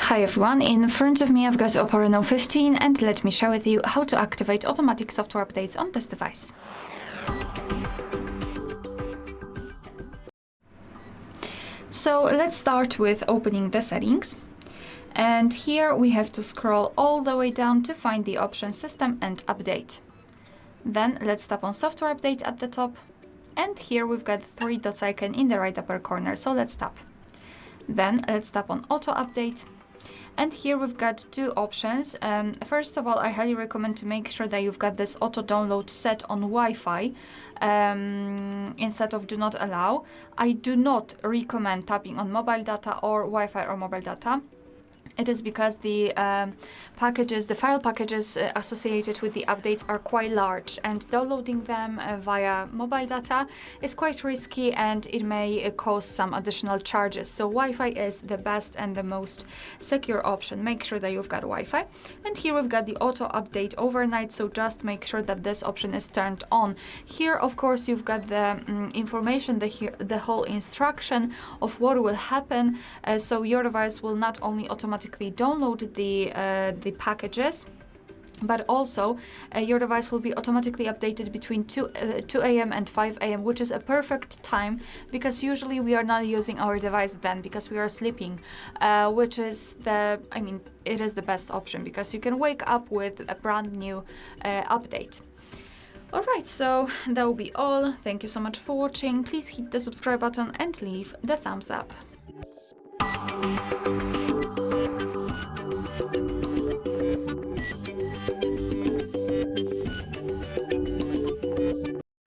Hi everyone, in front of me I've got OPPO Reno 15 and let me share with you how to activate automatic software updates on this device. So let's start with opening the settings. And here we have to scroll all the way down to find the option System and Update. Then let's tap on Software Update at the top. And here we've got the three dots icon in the right upper corner, so let's tap. Then let's tap on Auto Update. And here we've got two options. First of all, I highly recommend to make sure that you've got this auto download set on Wi-Fi instead of do not allow. I do not recommend tapping on mobile data or Wi-Fi or mobile data. It is because the file packages associated with the updates are quite large, and downloading them via mobile data is quite risky and it may cause some additional charges. So Wi-Fi is the best and the most secure option. Make sure that you've got Wi-Fi. And here we've got the auto update overnight, so just make sure that this option is turned on. Here, of course, you've got the information, the whole instruction of what will happen. So your device will not only automatically download the packages, but also your device will be automatically updated between 2 a.m. and 5 a.m., which is a perfect time because usually we are not using our device then because we are sleeping, which is it is the best option because you can wake up with a brand new update. Alright, so that will be all. Thank you so much for watching. Please hit the subscribe button and leave the thumbs up.